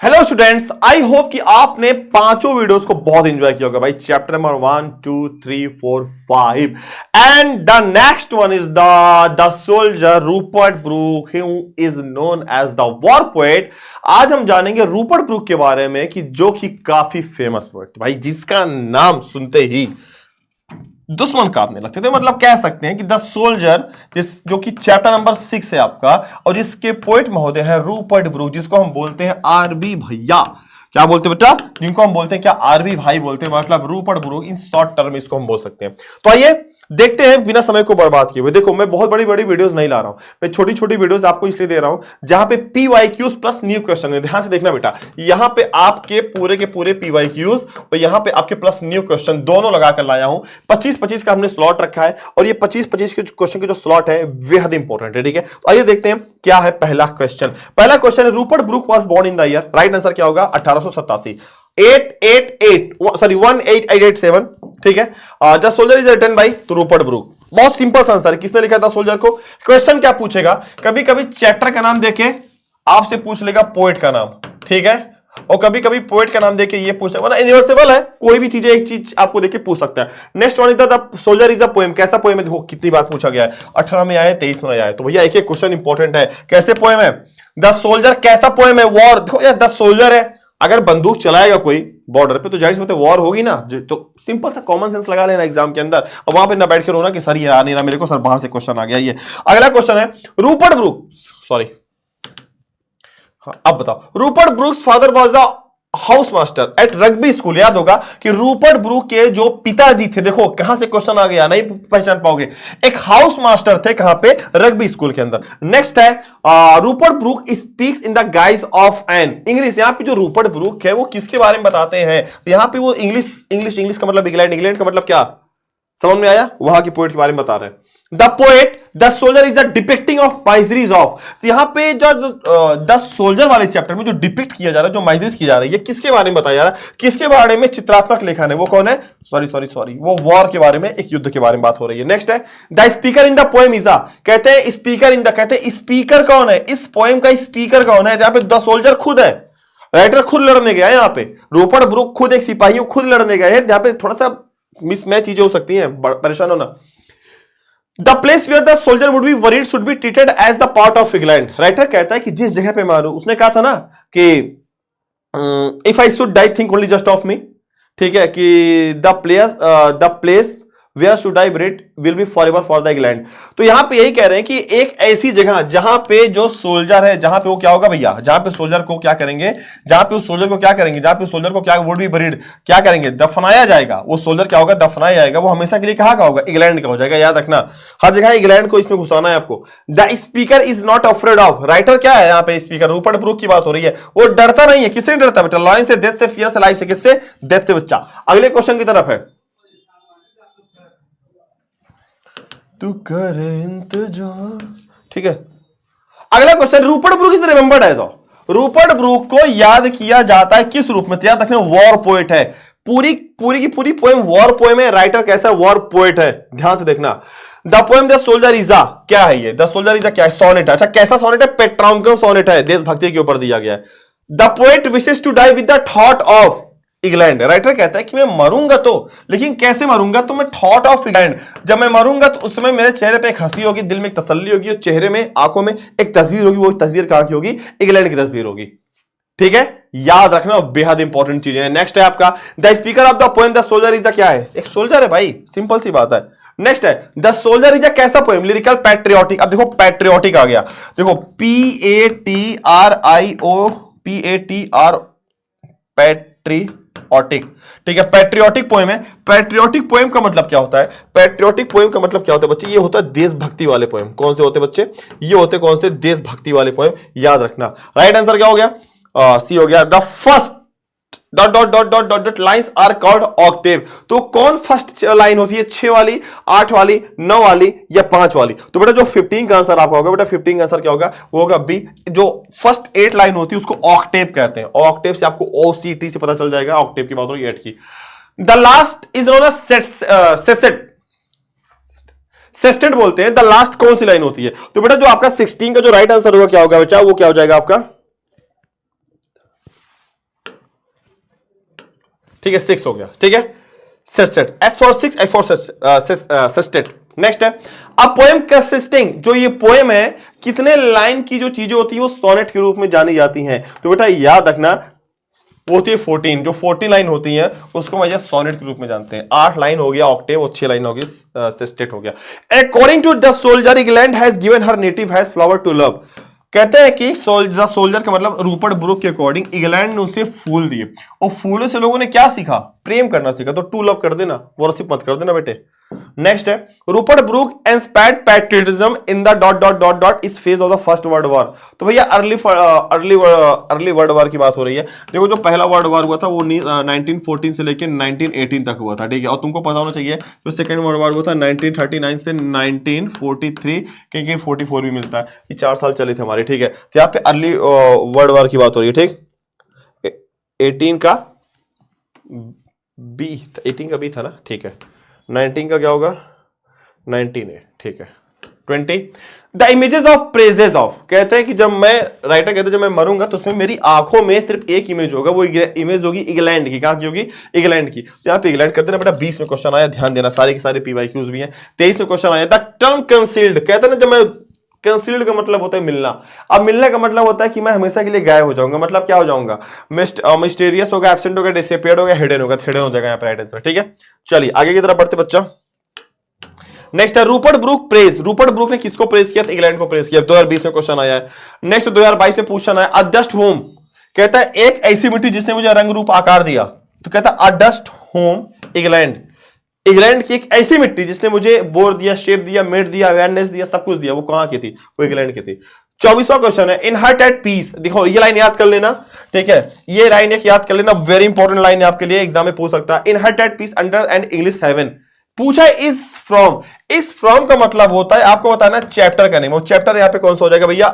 Hello students, I hope कि आपने पांचों वीडियोस को बहुत एंजॉय किया होगा भाई। Chapter number 1 2 3 4 5 and the next one is the soldier Rupert Brooke, who is known as the war poet. आज हम जानेंगे रूपर्ट ब्रूक के बारे में कि जो कि काफी फेमस पोएट भाई, जिसका नाम सुनते ही दुश्मन कांपने लगते थे। मतलब कह सकते हैं कि द सोल्जर, जो कि चैप्टर नंबर 6 है आपका, और जिसके पोएट महोदय है रूपर्ट ब्रूक, जिसको हम बोलते हैं आरबी भैया। क्या बोलते हैं बेटा? जिनको हम बोलते हैं क्या? आरबी भाई बोलते हैं। मतलब Rupert Brooke, in short term इसको हम बोल सकते हैं। तो आइए देखते हैं बिना समय को बर्बाद किए हुए। देखो, मैं बहुत बड़ी बड़ी वीडियोस नहीं ला रहा हूं, मैं छोटी छोटी वीडियोस आपको इसलिए दे रहा हूं जहां पे पीवाईक्यूज प्लस न्यू क्वेश्चन है। ध्यान से देखना बेटा, यहां पे आपके पूरे के पूरे पीवाईक्यूज और यहां पे आपके प्लस न्यू क्वेश्चन दोनों लगाकर लाया हूं। 25-25 का हमने स्लॉट रखा है और ये 25-25 के क्वेश्चन के जो स्लॉट है बेहद इंपॉर्टेंट है। ठीक है, तो आइए देखते हैं क्या है पहला क्वेश्चन। पहला क्वेश्चन है, Rupert Brooke was born in the year, right answer क्या होगा? 1887। 1887। ठीक है, the soldier is written by तो रूपर्ट ब्रूक। बहुत सिंपल सा आंसर है। किसने लिखा था सोल्जर को? क्वेश्चन क्या पूछेगा, कभी कभी चैप्टर का नाम देके आपसे पूछ लेगा पोएट का नाम, ठीक है, और कभी कभी पोएट का नाम देके ये पूछ लेगा। मतलब यूनिवर्सल है, कोई भी चीज एक चीज आपको देके पूछ सकता है। Next one is the soldier is a poem. कैसा पोएम है? देखो कितनी बार पूछा गया है, 18 में आया, 23 में आया। तो भैया एक एक क्वेश्चन इंपॉर्टेंट है। कैसे पोएम है? द सोल्जर कैसा पोएम है? वॉर। देखो यार, द सोल्जर है, अगर बंदूक चलाएगा कोई बॉर्डर पे तो जाहिर सी बात है वॉर होगी ना। तो सिंपल सा कॉमन सेंस लगा लेना एग्जाम के अंदर, और वहां पे ना बैठ के रोना कि सर ये आ नहीं रहा मेरे को, सर बाहर से क्वेश्चन आ गया। ये अगला क्वेश्चन है, रूपर्ट ब्रूक, सॉरी, अब बताओ, Rupert Brooke's father was the house master at Rugby School. याद होगा कि रूपर्ट ब्रूक के जो पिताजी थे, देखो कहां से क्वेश्चन आ गया, नहीं पहचान पाओगे, एक हाउस मास्टर थे, कहां पे? रग्बी स्कूल के अंदर। नेक्स्ट है, Rupert Brooke speaks in the guise of an English. यहां पे जो रूपर्ट ब्रूक है वो किसके बारे में बताते हैं? यहां पे वो इंग्लिश का मतलब इंग्लैंड, इंग्लैंड का मतलब क्या समझ में आया? वहां की पोएट के बारे में बता रहे हैं। The poet the soldier is the depicting of miseries of. यहां पे जो द सोल्जर वाले चैप्टर में जो डिपिक्ट किया जा रहा है, जो माइजरीज की जा रही है, किसके बारे में बताया जा रहा है? किसके बारे में चित्रात्मक लेखन है? वो कौन है? सॉरी, वो वॉर के बारे में, एक युद्ध के बारे में बात हो रही है। नेक्स्ट है, the speaker in the poem is the, कहते हैं स्पीकर इन द, कहते हैं स्पीकर कौन है? इस पोएम का स्पीकर कौन है? यहां पे द सोल्जर खुद है, राइटर खुद लड़ने गया है। यहाँ पे रूपर्ट ब्रूक खुद एक सिपाही खुद लड़ने गए हैं। यहाँ पे थोड़ा सा मिसमैच चीजें हो सकती हैं, परेशान होना। The place where the soldier would be worried should be treated as the part of England. Writer कहता है कि जिस जगह पे मारू, उसने कहा था ना कि if I should die think only just of me, ठीक है, कि the place where should I bred will be for ever for the England. तो यहां पे यही कह रहे हैं कि एक ऐसी जगह जहां पे जो सोल्जर है, जहां पे वो क्या होगा भैया, जहां पे सोल्जर को क्या करेंगे, जहां पे उस सोल्जर को क्या करेंगे, जहां पे सोल्जर को क्या वुड बी बरीड क्या करेंगे, दफनाया जाएगा। वो सोल्जर क्या होगा? दफनाया जाएगा। वो हमेशा के लिए कहां का होगा? इंग्लैंड का हो जाएगा। याद रखना, हर जगह इंग्लैंड को इसमें घुसाना है आपको। The speaker is not afraid of. Writer क्या है यहाँ पे? स्पीकर, रूपर्ट ब्रूक की बात हो रही है। वो डरता नहीं है। किससे डरता बेटा? लॉयन से, डेथ से, फियर से, लाइफ से। किससे? डेथ से। बच्चा अगले क्वेश्चन की तरफ है, तू कर इंतजार, ठीक है। अगला question, Rupert Brooke is remembered as of. Rupert Brooke को याद किया जाता है किस रूप में? याद रखना, वॉर पोएट है। पूरी की पूरी पोएम वॉर पोएम है। राइटर कैसा? वॉर पोएट है। ध्यान से देखना। The poem the soldier is अ, क्या है ये? द सोल्जर इज अ क्या है? सोनेट। अच्छा, कैसा सोनेट है? पेट्राउंकन सोनेट है, देशभक्ति के ऊपर दिया गया है। The poet wishes to die with the thought of England. Writer कहता है कि मैं मरूंगा तो, लेकिन कैसे मरूंगा? तो मैं थॉट ऑफ इंग्लैंड, जब मैं मरूंगा तो उस समय मेरे चेहरे पे एक हंसी होगी, दिल में एक तसल्ली होगी, और चेहरे में, आंखों में एक तस्वीर होगी। वो तस्वीर कहां की होगी? इंग्लैंड की तस्वीर होगी। ठीक है, याद रखना, बेहद इंपॉर्टेंट चीजें हैं। नेक्स्ट है आपका, the speaker of the poem the soldier is the, क्या है? एक सोल्जर है भाई, सिंपल सी बात है। नेक्स्ट है, द सोल्जर इज अ कैसा पोएम? Lyrical, patriotic. अब देखो पैट्रियोटिक आ गया, देखो PATRIO पैट्रियोटिक, ठीक है, पैट्रियोटिक पोएम है। पैट्रियोटिक पोएम का मतलब क्या होता है? पैट्रियोटिक पोएम का मतलब क्या होता है बच्चे? ये होता है देशभक्ति वाले पोएम। कौन से होते बच्चे? ये होते कौन से? देशभक्ति वाले पोएम। याद रखना। राइट आंसर क्या हो गया? सी हो गया। The first dot dot dot dot dot dot lines are called octave. तो कौन फर्स्ट लाइन होती है? 6 वाली, 8 वाली, 9 वाली या 5 वाली? तो बेटा जो 15 का आंसर आपका होगा, बेटा 15 का आंसर क्या होगा? वो होगा बी। जो फर्स्ट 8 लाइन होती है उसको ऑक्टेव कहते हैं। ऑक्टेव से आपको OCT से पता चल जाएगा। ऑक्टेव की बात हो रही है 8 की। The last is known as sestet. Sestet बोलते हैं। द लास्ट कौन सी लाइन होती है? तो बेटा जो आपका 16 का जो राइट आंसर होगा क्या होगा बेटा? वो क्या हो जाएगा आपका? ठीक है 6 हो गया, ठीक है set S for 6 S for sestet. Next है अ पोएम कंसिस्टिंग, जो ये पोएम है कितने लाइन की जो चीजें होती है वो सोनेट के रूप में जानी जाती हैं। तो बेटा याद रखना होती है 14, जो 14 लाइन होती है उसको हम सोनेट के रूप में जानते हैं। 8 लाइन हो गया ऑक्टेव और 6 लाइन हो गया सेस्टेट हो गया। According to the soldier England has given her native has flower to love, कहते हैं कि द सोल्जर का मतलब रूपर्ट ब्रूक के अकॉर्डिंग इंग्लैंड ने उसे फूल दिए और फूलों से लोगों ने क्या सीखा, प्रेम करना सीखा। तो टू लव कर देना, वर्शिप मत कर देना बेटे। नेक्स्ट है Rupert Brooke inspired patriotism in the dot dot dot dot this phase of the first world war. तो भैया अर्ली वर्ल्ड वॉर की बात हो रही है। देखो जो पहला वर्ल्ड वॉर हुआ था वो 1914 से लेकर 1918 तक हुआ था, ठीक है। और तुमको पता होना चाहिए जो सेकंड वर्ल्ड वॉर हुआ था 1939 से 1943, कहीं 44 भी मिलता है, ये 4 साल चले थे हमारे, ठीक है। तो यहाँ पे अर्ली वर्ल्ड वॉर की बात हो रही है, ठीक। 18 का बी था ना, ठीक है। 19 का क्या होगा, 19 है, ठीक है। 20 the images of praises of, कहते हैं कि जब मैं राइटर कहते हैं जब मैं मरूंगा तो उसमें मेरी आंखों में सिर्फ एक इमेज होगा, वो इमेज होगी इंग्लैंड की। कहां की होगी, इंग्लैंड की। तो यहां पे इंग्लैंड करते ना बेटा। 20 में क्वेश्चन आया, ध्यान देना, सारे के सारे पीवाईक्यूज भी हैं। 23 में क्वेश्चन आया द टर्म कंसील्ड, कहते हैं ना जब मैं कंसील्ड का मतलब होता है मिलना। अब मिलने का मतलब होता है कि मैं हमेशा के लिए गायब हो जाऊंगा, मतलब क्या हो जाऊंगा, मिस्टीरियस होगा, एब्सेंट होगा, डिसअपीयर्ड होगा, हिडन होगा, हिडन हो जाएगा यहाँ पे राइट आंसर, ठीक है। चलिए आगे की तरफ बढ़ते बच्चा। नेक्स्ट है Rupert Brooke praise, Rupert Brooke ने किसको प्रेज किया, इंग्लैंड को प्रेज किया। 2020 में क्वेश्चन आया है। नेक्स्ट 2022 में क्वेश्चन आया अ डस्ट होम, कहता है एक ऐसी मिट्टी जिसने मुझे रंग रूप आकार दिया। तो कहता है अ डस्ट होम इंग्लैंड, इंग्लैंड की एक ऐसी मिट्टी जिसने मुझे बोर दिया, शेप दिया, मेट दिया, अवेयरनेस दिया, सब कुछ दिया, वो कहां की थी, वो इंग्लैंड की थी। 24वां क्वेश्चन है इन हार्ट एट पीस, देखो ये लाइन याद कर लेना, ठीक है। ये लाइन एक याद कर लेना, वेरी इंपॉर्टेंट लाइन है आपके लिए, एग्जाम में पूछ सकता है। In heart at peace under an English heaven, पूछा है इस फ्रॉम, इस फ्रॉम का मतलब होता है आपको बताना चैप्टर का नेम। वो चैप्टर यहाँ पे कौन सा हो जाएगा भैया,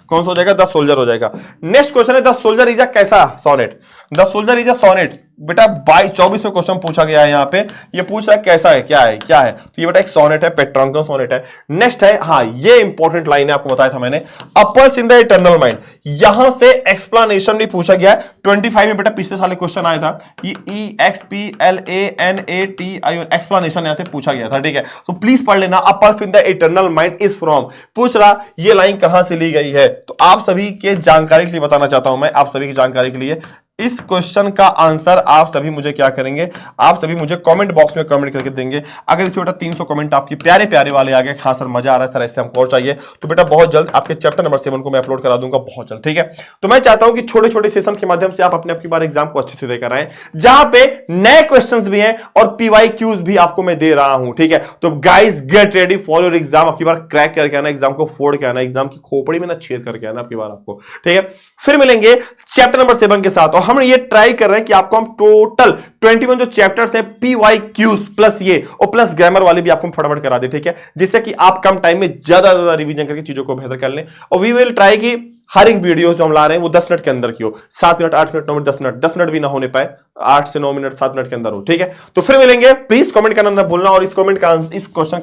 कौन सा हो जाएगा, द सोल्जर हो जाएगा। नेक्स्ट क्वेश्चन है द सोल्जर इज अ कैसा sonnet, the soldier is a sonnet. बेटा 24 में क्वेश्चन पूछा गया है यहाँ पे, ये पूछ रहा है कैसा है, क्या है, क्या है। तो ये बेटा एक सोनेट है, पेट्रांकन सोनेट है। नेक्स्ट है, हाँ ये इंपॉर्टेंट लाइन है, आपको बताया था मैंने, uppers in the eternal mind, यहां से एक्सप्लेनेशन भी पूछा गया है। 25 में बेटा पिछले साल क्वेश्चन आया था, ये EXPLANATI एक्सप्लेनेशन यहां से पूछा गया था, ठीक है। तो प्लीज पढ़ लेना, uppers in the eternal mind is from, पूछ रहा ये लाइन कहां से ली गई है। तो आप सभी के जानकारी के लिए बताना चाहता हूं मैं, आप सभी की जानकारी के लिए इस क्वेश्चन का आंसर आप सभी मुझे क्या करेंगे, आप सभी मुझे कमेंट बॉक्स में कमेंट करके देंगे। अगर इस बेटा 300 कमेंट आपकी प्यारे प्यारे वाले आ गए, हाँ सर मजा आ रहा है सर, ऐसे हमको और चाहिए, तो बेटा बहुत जल्द आपके चैप्टर नंबर 7 को मैं अपलोड करा दूंगा, बहुत जल्द, ठीक है। तो मैं चाहता हूं कि छोटे छोटे सेशन के माध्यम से आप अपने आपकी बार एग्जाम को अच्छे से देकर आए, जहां पे नए क्वेश्चंस भी हैं और पीवाईक्यूज भी आपको मैं दे रहा हूं, ठीक है। तो guys get ready for your exam, आपकी बार क्रैक करके आना, एग्जाम को फोड़ के आना, एग्जाम की खोपड़ी में ना छेद करके आना आपकी बार आपको, ठीक है। फिर मिलेंगे चैप्टर नंबर 7 के साथ, और हम ये ट्राई कर रहे हैं कि आपको हम टोटल 21 जो चैप्टर्स है पीवाईक्यूज प्लस ये और प्लस ग्रामर वाले भी आपको फटाफट करा दे, ठीक है, जिससे कि आप कम टाइम में ज्यादा रिवीजन करके चीजों को बेहतर कर लें। और वी विल ट्राई कि हर एक वीडियो जो हम ला रहे हैं वो 10 मिनट के अंदर की हो, 7 मिनट 8 मिनट 9 मिनट 10 मिनट भी ना होने पाए, 8 से 9 मिनट 7 मिनट के अंदर हो, ठीक है। तो फिर मिलेंगे, प्लीज कमेंट करना ना भूलना, और इस क्वेश्चन का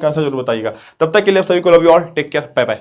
आंसर जरूर बताइएगा। तब तक के लिए सभी को love you all, take care, bye bye.